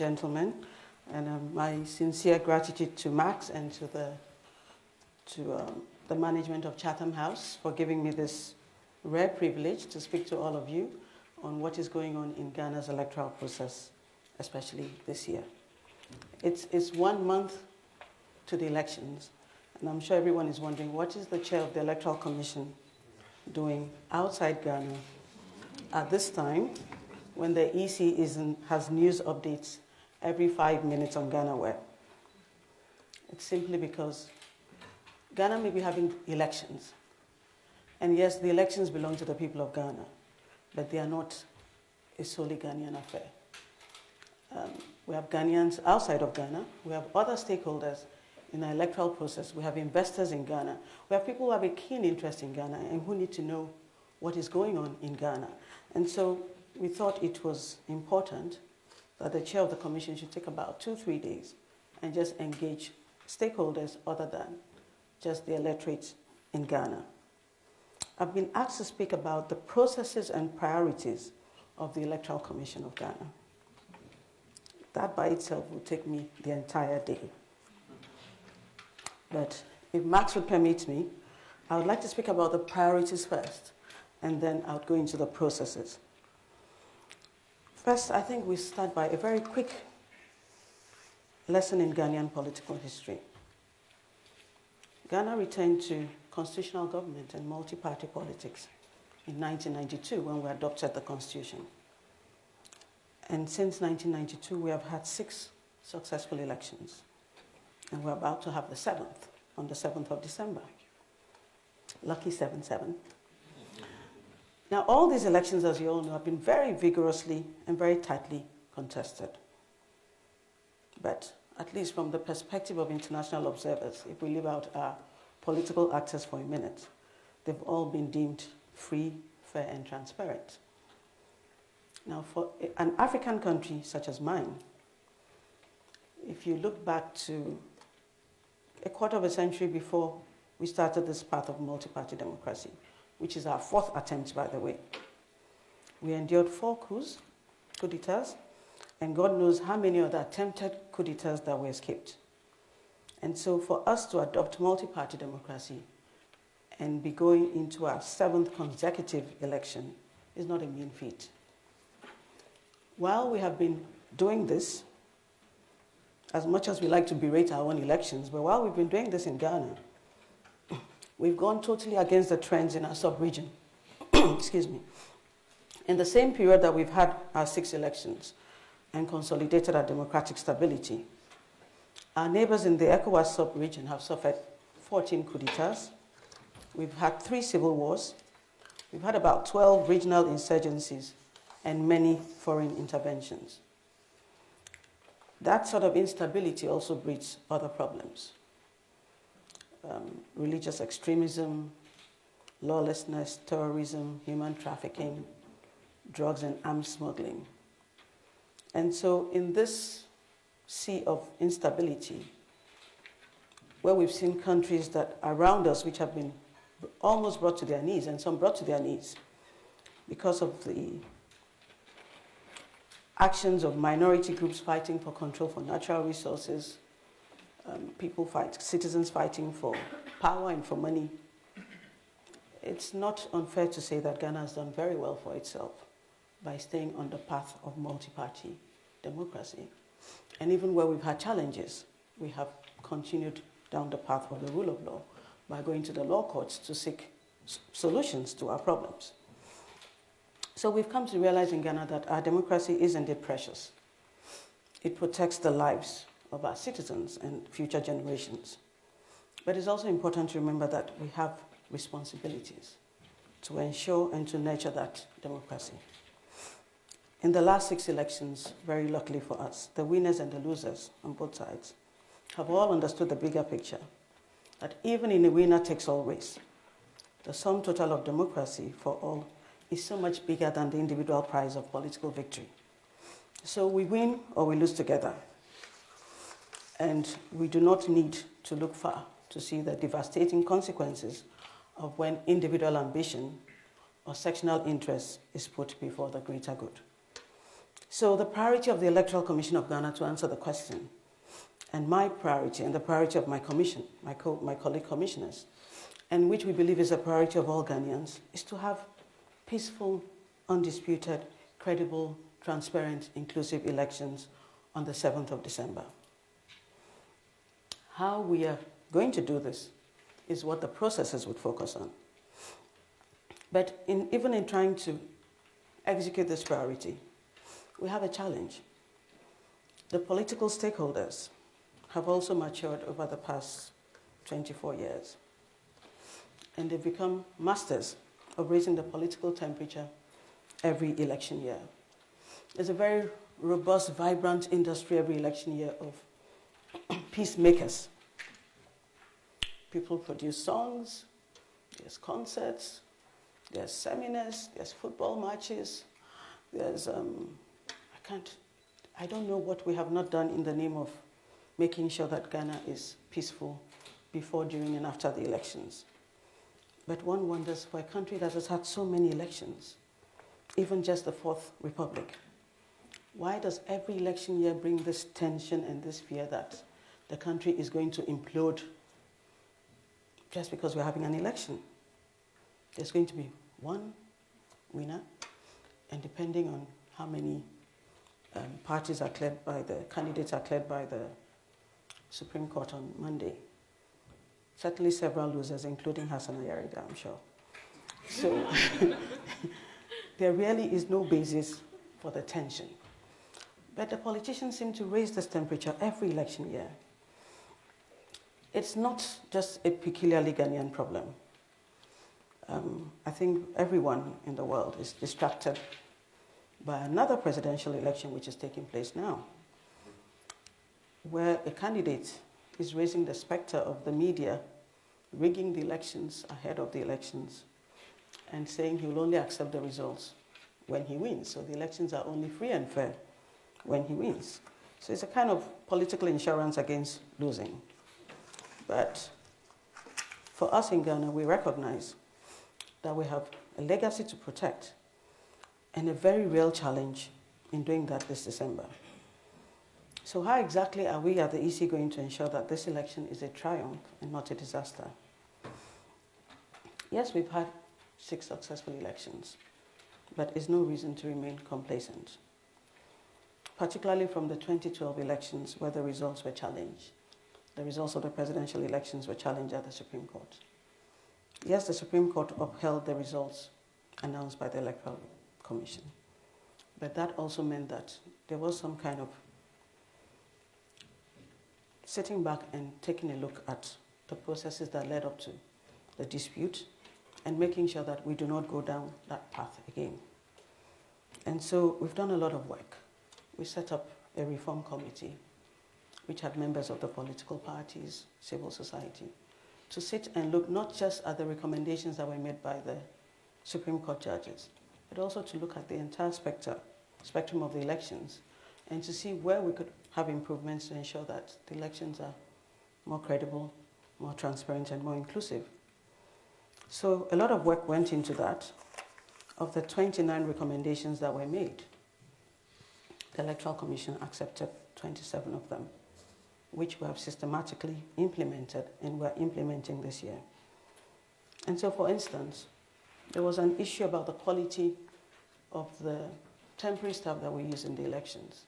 gentlemen, and my sincere gratitude to Max and to the management of Chatham House for giving me this rare privilege to speak to all of you on what is going on in Ghana's electoral process, especially this year. It's 1 month to the elections, and I'm sure everyone is wondering, what is the chair of the Electoral Commission doing outside Ghana at this time when the EC has news updates every 5 minutes on Ghana Web? It's simply because Ghana may be having elections. And yes, the elections belong to the people of Ghana, but they are not a solely Ghanaian affair. We have Ghanaians outside of Ghana. We have other stakeholders in the electoral process. We have investors in Ghana. We have people who have a keen interest in Ghana and who need to know what is going on in Ghana. And so we thought it was important that the chair of the commission should take about 2-3 days and just engage stakeholders other than just the electorate in Ghana. I've been asked to speak about the processes and priorities of the Electoral Commission of Ghana. That by itself will take me the entire day. But if Max would permit me, I would like to speak about the priorities first, and then I would go into the processes. First, I think we start by a very quick lesson in Ghanaian political history. Ghana returned to constitutional government and multi-party politics in 1992 when we adopted the constitution. And since 1992, we have had 6 successful elections. And we're about to have the 7th, on the 7th of December. Lucky 7-7. Now, all these elections, as you all know, have been very vigorously and very tightly contested. But at least from the perspective of international observers, if we leave out our political actors for a minute, they've all been deemed free, fair, and transparent. Now, for an African country such as mine, if you look back to a quarter of a century before we started this path of multi-party democracy, which is our 4th attempt, by the way, we endured 4 coups d'etats, and God knows how many other attempted coup d'etats that were escaped. And so for us to adopt multi-party democracy and be going into our 7th consecutive election is not a mean feat. While we have been doing this, as much as we like to berate our own elections, but while we've been doing this in Ghana, we've gone totally against the trends in our sub-region. Excuse me. In the same period that we've had our 6 elections and consolidated our democratic stability, our neighbors in the ECOWAS sub-region have suffered 14 coup d'etats. We've had 3 civil wars. We've had about 12 regional insurgencies and many foreign interventions. That sort of instability also breeds other problems. Religious extremism, lawlessness, terrorism, human trafficking, drugs and arms smuggling. And so in this sea of instability, where we've seen countries that are around us which have been almost brought to their knees, and some brought to their knees because of the actions of minority groups fighting for control for natural resources, citizens fighting for power and for money. It's not unfair to say that Ghana has done very well for itself by staying on the path of multi-party democracy. And even where we've had challenges, we have continued down the path of the rule of law by going to the law courts to seek solutions to our problems. So we've come to realize in Ghana that our democracy is indeed precious. It protects the lives of our citizens and future generations. But it's also important to remember that we have responsibilities to ensure and to nurture that democracy. In the last 6 elections, very luckily for us, the winners and the losers on both sides have all understood the bigger picture, that even in a winner-takes-all race, the sum total of democracy for all is so much bigger than the individual prize of political victory. So we win or we lose together. And we do not need to look far to see the devastating consequences of when individual ambition or sectional interest is put before the greater good. So the priority of the Electoral Commission of Ghana, to answer the question, and my priority and the priority of my commission, my colleague commissioners, and which we believe is a priority of all Ghanaians, is to have peaceful, undisputed, credible, transparent, inclusive elections on the 7th of December. How we are going to do this is what the processes would focus on. But even in trying to execute this priority, we have a challenge. The political stakeholders have also matured over the past 24 years. And they've become masters of raising the political temperature every election year. There's a very robust, vibrant industry every election year of peacemakers. People produce songs, there's concerts, there's seminars, there's football matches, there's, I don't know what we have not done in the name of making sure that Ghana is peaceful before, during, and after the elections. But one wonders, for a country that has had so many elections, even just the Fourth Republic, why does every election year bring this tension and this fear that the country is going to implode just because we're having an election? There's going to be one winner, and depending on how many parties are cleared by the candidates are cleared by the Supreme Court on Monday, certainly several losers, including Hassan Ayarida, I'm sure. So there really is no basis for the tension. But the politicians seem to raise this temperature every election year. It's not just a peculiarly Ghanaian problem. I think everyone in the world is distracted by another presidential election which is taking place now, where a candidate is raising the specter of the media rigging the elections ahead of the elections and saying he will only accept the results when he wins. So the elections are only free and fair when he wins. So it's a kind of political insurance against losing. But for us in Ghana, we recognize that we have a legacy to protect and a very real challenge in doing that this December. So how exactly are we at the EC going to ensure that this election is a triumph and not a disaster? Yes, we've had 6 successful elections, but it's no reason to remain complacent, particularly from the 2012 elections where the results were challenged. The results of the presidential elections were challenged at the Supreme Court. Yes, the Supreme Court upheld the results announced by the Electoral Commission, but that also meant that there was some kind of sitting back and taking a look at the processes that led up to the dispute and making sure that we do not go down that path again. And so we've done a lot of work. We set up a reform committee which had members of the political parties, civil society, to sit and look not just at the recommendations that were made by the Supreme Court judges, but also to look at the entire spectrum of the elections and to see where we could have improvements to ensure that the elections are more credible, more transparent, and more inclusive. So a lot of work went into that. Of the 29 recommendations that were made, the Electoral Commission accepted 27 of them, which we have systematically implemented and we're implementing this year. And so, for instance, there was an issue about the quality of the temporary staff that we use in the elections.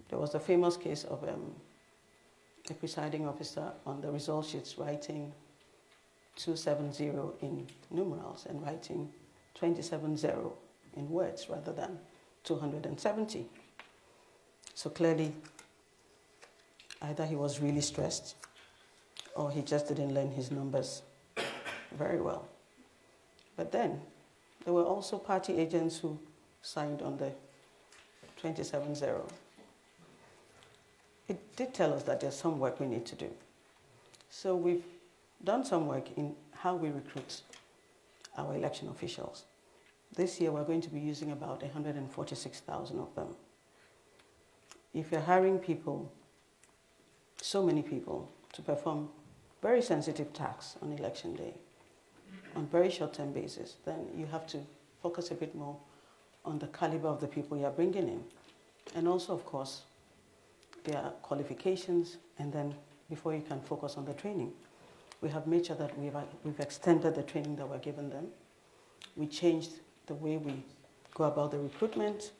There was the famous case of a presiding officer on the result sheets writing 270 in numerals and writing 270 in words rather than 270. So clearly, either he was really stressed or he just didn't learn his numbers very well. But then there were also party agents who signed on the 270. It did tell us that there's some work we need to do. So we've done some work in how we recruit our election officials. This year we're going to be using about 146,000 of them. If you're hiring people, so many people, to perform very sensitive tasks on election day, on very short-term basis, then you have to focus a bit more on the caliber of the people you are bringing in. And also, of course, their qualifications, and then before you can focus on the training. We have made sure that we've extended the training that we're giving them. We changed the way we go about the recruitment.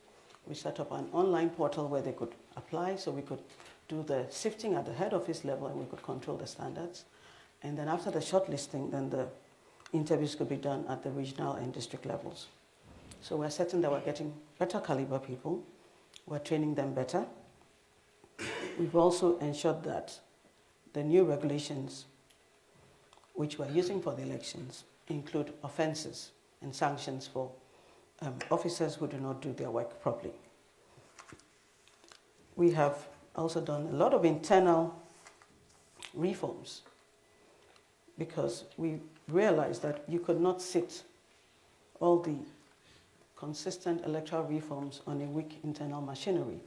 We set up an online portal where they could apply, so we could do the sifting at the head office level and we could control the standards. And then after the shortlisting, then the interviews could be done at the regional and district levels. So we're certain that we're getting better caliber people. We're training them better. We've also ensured that the new regulations which we're using for the elections include offenses and sanctions for officers who do not do their work properly. We have also done a lot of internal reforms because we realized that you could not sit all the consistent electoral reforms on a weak internal machinery.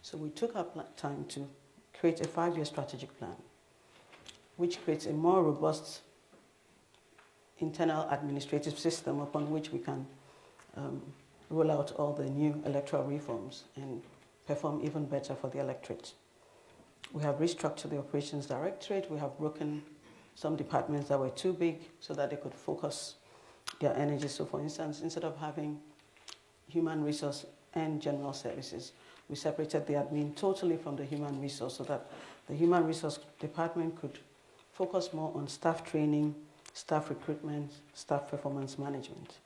So we took our time to create a 5-year strategic plan, which creates a more robust internal administrative system upon which we can roll out all the new electoral reforms and perform even better for the electorate. We have restructured the Operations Directorate. We have broken some departments that were too big so that they could focus their energy. So for instance, instead of having human resource and general services, we separated the admin totally from the human resource so that the human resource department could focus more on staff training, staff recruitment, staff performance management.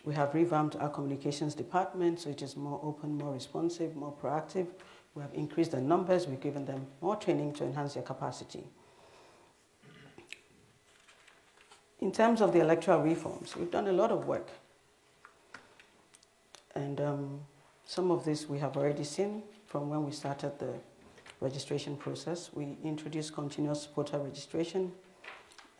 We have revamped our communications department so it is more open, more responsive, more proactive. We have increased the numbers. We've given them more training to enhance their capacity. In terms of the electoral reforms, we've done a lot of work. And some of this we have already seen from when we started the registration process. We introduced continuous voter registration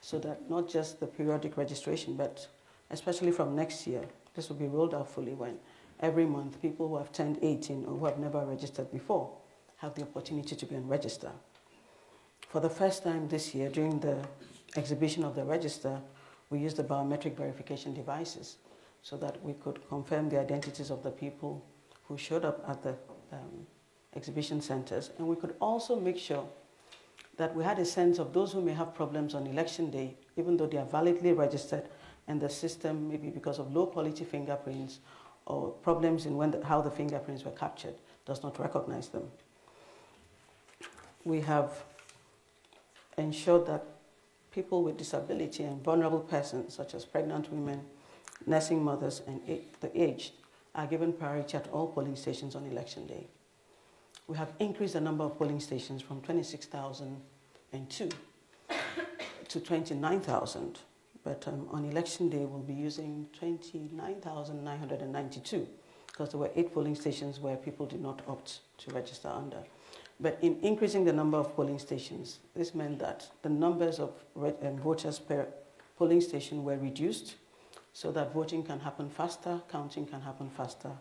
so that not just the periodic registration, but especially from next year, this will be rolled out fully when every month people who have turned 18 or who have never registered before have the opportunity to be on register. For the first time this year, during the exhibition of the register, we used the biometric verification devices so that we could confirm the identities of the people who showed up at the exhibition centers. And we could also make sure that we had a sense of those who may have problems on election day, even though they are validly registered, and the system, maybe because of low quality fingerprints or problems in how the fingerprints were captured, does not recognize them. We have ensured that people with disability and vulnerable persons, such as pregnant women, nursing mothers, and the aged, are given priority at all polling stations on election day. We have increased the number of polling stations from 26,002 to 29,000, but on election day we'll be using 29,992 because there were 8 polling stations where people did not opt to register under. But in increasing the number of polling stations, this meant that the numbers of voters per polling station were reduced so that voting can happen faster, counting can happen faster,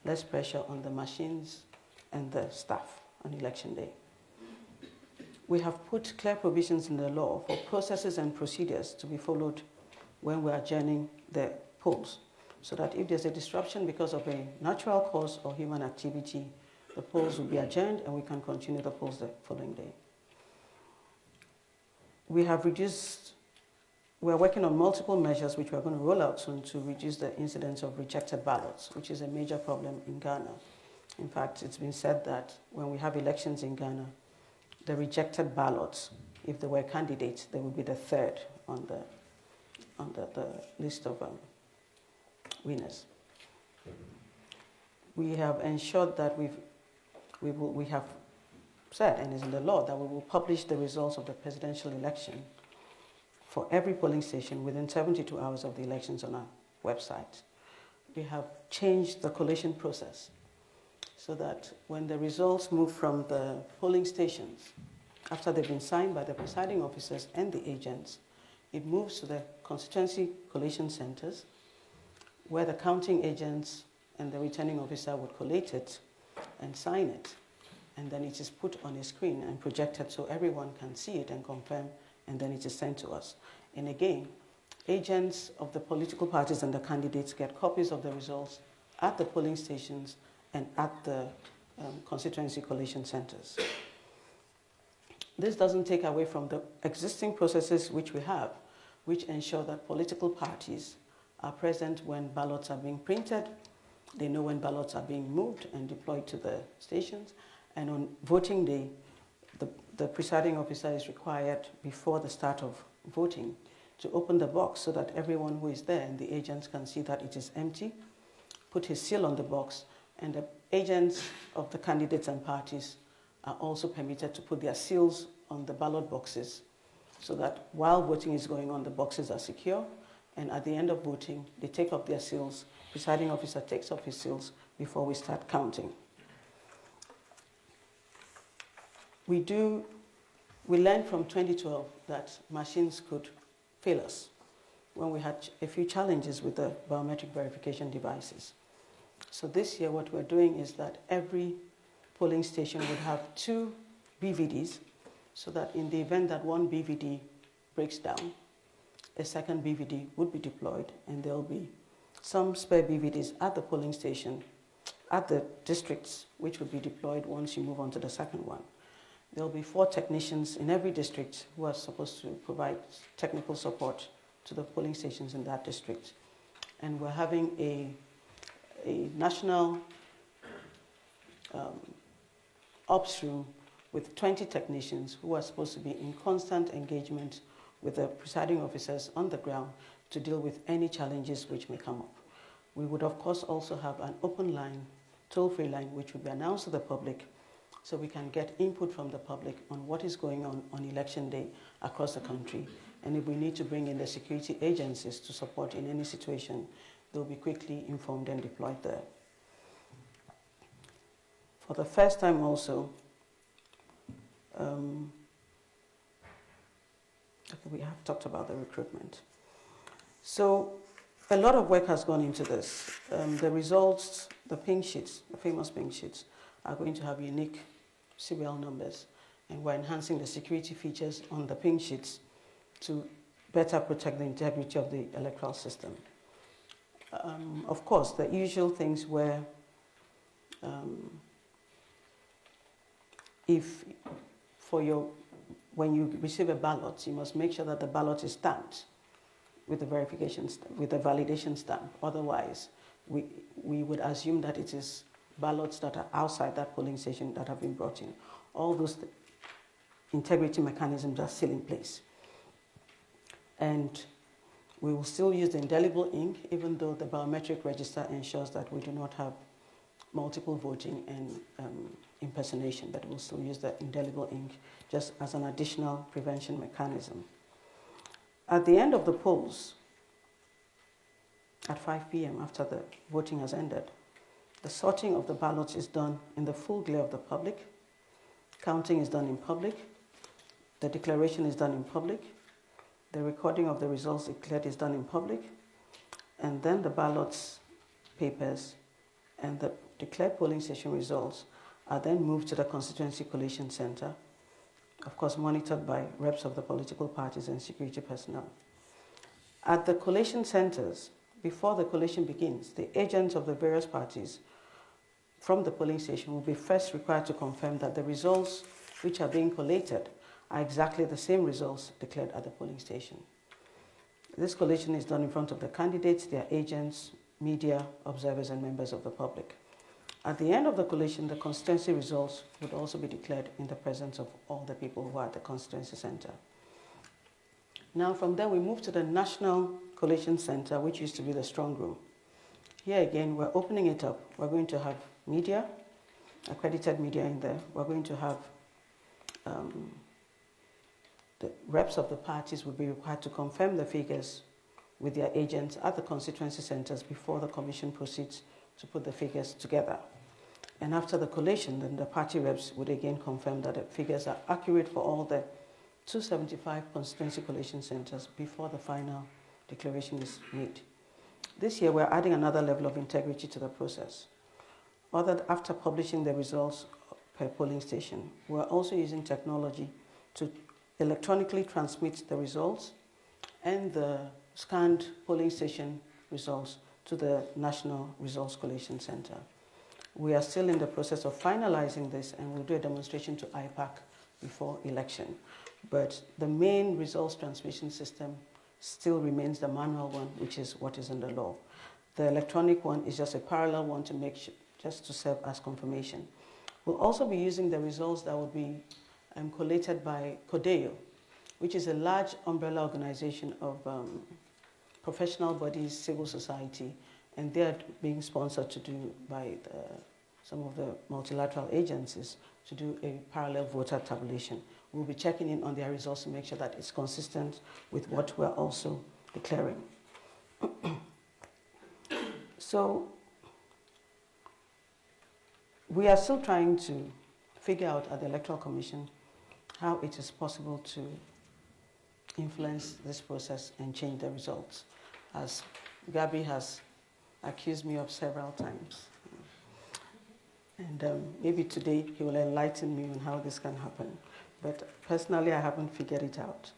less pressure on the machines and the staff on election day. We have put clear provisions in the law for processes and procedures to be followed when we are adjourning the polls, so that if there's a disruption because of a natural cause or human activity, the polls will be adjourned and we can continue the polls the following day. We're working on multiple measures which we're going to roll out soon to reduce the incidence of rejected ballots, which is a major problem in Ghana. In fact, it's been said that when we have elections in Ghana, the rejected ballots, if there were candidates, they would be the third on the list of winners. We have ensured that we have said, and is in the law, that we will publish the results of the presidential election for every polling station within 72 hours of the elections on our website. We have changed the collation process so that when the results move from the polling stations, after they've been signed by the presiding officers and the agents, it moves to the constituency collation centers where the counting agents and the returning officer would collate it and sign it. And then it is put on a screen and projected so everyone can see it and confirm, and then it is sent to us. And again, agents of the political parties and the candidates get copies of the results at the polling stations and at the constituency collation centers. This doesn't take away from the existing processes which we have, which ensure that political parties are present when ballots are being printed. They know when ballots are being moved and deployed to the stations. And on voting day, the presiding officer is required before the start of voting to open the box so that everyone who is there and the agents can see that it is empty, put his seal on the box, and the agents of the candidates and parties are also permitted to put their seals on the ballot boxes so that while voting is going on, the boxes are secure, and at the end of voting, they take off their seals. Presiding officer takes off his seals before we start counting. We learned from 2012 that machines could fail us when we had a few challenges with the biometric verification devices. So this year what we're doing is that every polling station would have 2 BVDs so that in the event that one BVD breaks down, a second BVD would be deployed, and there'll be some spare BVDs at the polling station, at the districts, which would be deployed once you move on to the second one. There'll be 4 technicians in every district who are supposed to provide technical support to the polling stations in that district. And we're having a national ops room with 20 technicians who are supposed to be in constant engagement with the presiding officers on the ground to deal with any challenges which may come up. We would, of course, also have an open line, toll-free line, which will be announced to the public so we can get input from the public on what is going on election day across the country. And if we need to bring in the security agencies to support in any situation, they'll be quickly informed and deployed there. For the first time also, we have talked about the recruitment. So a lot of work has gone into this. The results, the pink sheets, the famous pink sheets, are going to have unique serial numbers, and we're enhancing the security features on the pink sheets to better protect the integrity of the electoral system. Of course, the usual things where when you receive a ballot, you must make sure that the ballot is stamped with the validation stamp. Otherwise, we would assume that it is ballots that are outside that polling station that have been brought in. All those integrity mechanisms are still in place. And we will still use the indelible ink, even though the biometric register ensures that we do not have multiple voting and impersonation, but we'll still use the indelible ink just as an additional prevention mechanism. At the end of the polls, at 5 p.m. after the voting has ended, the sorting of the ballots is done in the full glare of the public, counting is done in public, the declaration is done in public, the recording of the results declared is done in public, and then the ballots, papers, and the declared polling station results are then moved to the constituency collation center, of course monitored by reps of the political parties and security personnel. At the collation centers, before the collation begins, the agents of the various parties from the polling station will be first required to confirm that the results which are being collated are exactly the same results declared at the polling station. This collation is done in front of the candidates, their agents, media, observers, and members of the public. At the end of the collation, the constituency results would also be declared in the presence of all the people who are at the constituency center. Now from there we move to the National Collation Center, which used to be the strong room. Here again, we're opening it up. We're going to have media, accredited media in there. We're going to have the reps of the parties will be required to confirm the figures with their agents at the constituency centers before the commission proceeds to put the figures together. And after the collation, then the party reps would again confirm that the figures are accurate for all the 275 constituency collation centers before the final declaration is made. This year, we're adding another level of integrity to the process. After publishing the results per polling station, we're also using technology to electronically transmit the results and the scanned polling station results to the National Results Collation Center. We are still in the process of finalizing this, and we'll do a demonstration to IPAC before election. But the main results transmission system still remains the manual one, which is what is in the law. The electronic one is just a parallel one to make sure, just to serve as confirmation. We'll also be using the results that will be collated by CODEO, which is a large umbrella organization of professional bodies, civil society, and they are being sponsored to do by some of the multilateral agencies to do a parallel voter tabulation. We'll be checking in on their results to make sure that it's consistent with what we're also declaring. So we are still trying to figure out at the Electoral Commission how it is possible to influence this process and change the results, as Gabi has accused me of several times. And maybe today he will enlighten me on how this can happen. But personally, I haven't figured it out.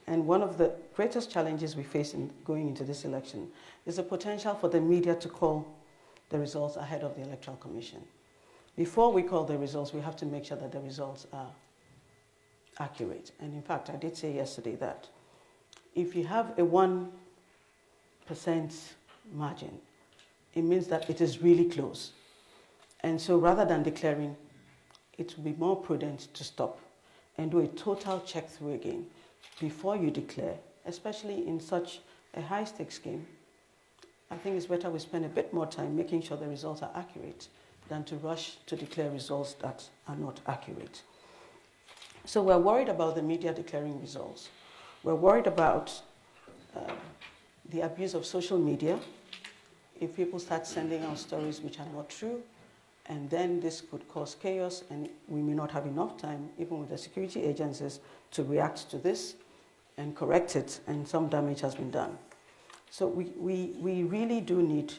And one of the greatest challenges we face in going into this election is the potential for the media to call the results ahead of the Electoral Commission. Before we call the results, we have to make sure that the results are accurate. And in fact, I did say yesterday that if you have a 1% margin, it means that it is really close. And so rather than declaring, it would be more prudent to stop and do a total check through again before you declare, especially in such a high stakes game. I think it's better we spend a bit more time making sure the results are accurate than to rush to declare results that are not accurate. So we're worried about the media declaring results. We're worried about the abuse of social media. If people start sending out stories which are not true, and then this could cause chaos, and we may not have enough time, even with the security agencies, to react to this and correct it, and some damage has been done. So we really do need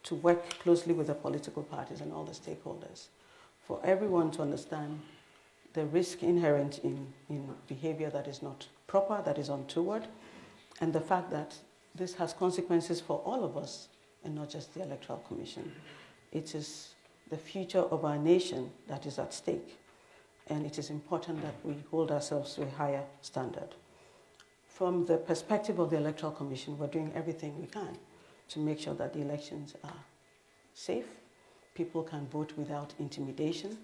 to work closely with the political parties and all the stakeholders for everyone to understand the risk inherent in behavior that is not proper, that is untoward, and the fact that this has consequences for all of us and not just the Electoral Commission. It is the future of our nation that is at stake, and it is important that we hold ourselves to a higher standard. From the perspective of the Electoral Commission, we're doing everything we can to make sure that the elections are safe, people can vote without intimidation,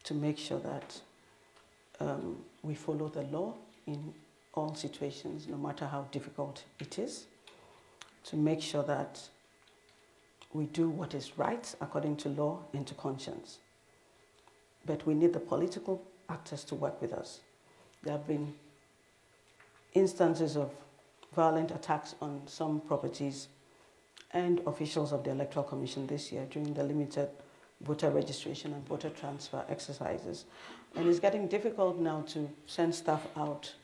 to make sure that we follow the law in all situations, no matter how difficult it is, to make sure that we do what is right according to law and to conscience. But we need the political actors to work with us. There have been instances of violent attacks on some properties and officials of the Electoral Commission this year during the limited voter registration and voter transfer exercises. And it's getting difficult now to send staff out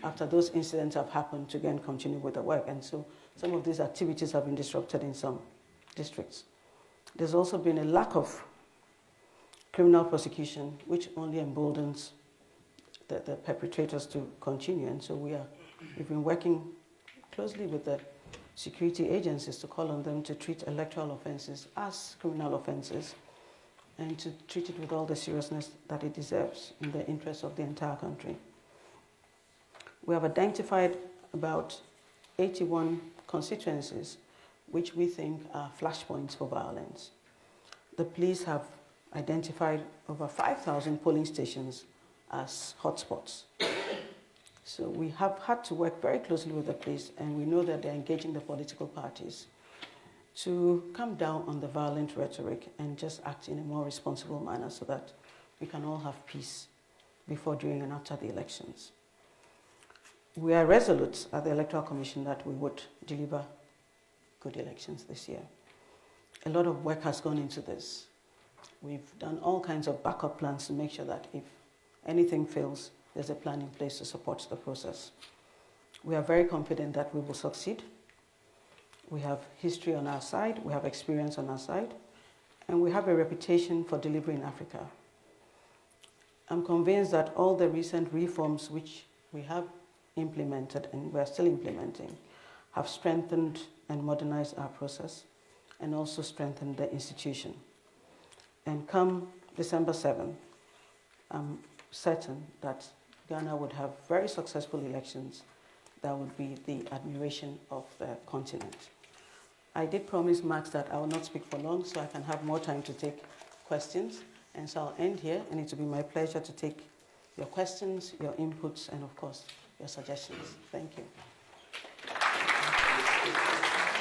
after those incidents have happened to again continue with the work. And so some of these activities have been disrupted in some districts. There's also been a lack of criminal prosecution, which only emboldens the perpetrators to continue. And so we've been working closely with the security agencies to call on them to treat electoral offenses as criminal offenses and to treat it with all the seriousness that it deserves in the interest of the entire country. We have identified about 81 constituencies which we think are flashpoints for violence. The police have identified over 5,000 polling stations as hotspots. So we have had to work very closely with the police, and we know that they're engaging the political parties to come down on the violent rhetoric and just act in a more responsible manner so that we can all have peace before, during, and after the elections. We are resolute at the Electoral Commission that we would deliver good elections this year. A lot of work has gone into this. We've done all kinds of backup plans to make sure that if anything fails, there's a plan in place to support the process. We are very confident that we will succeed. We have history on our side, we have experience on our side, and we have a reputation for delivery in Africa. I'm convinced that all the recent reforms which we have implemented and we're still implementing have strengthened and modernize our process, and also strengthen the institution. And come December 7th, I'm certain that Ghana would have very successful elections that would be the admiration of the continent. I did promise Max that I will not speak for long so I can have more time to take questions. And so I'll end here, and it will be my pleasure to take your questions, your inputs, and of course, your suggestions. Thank you.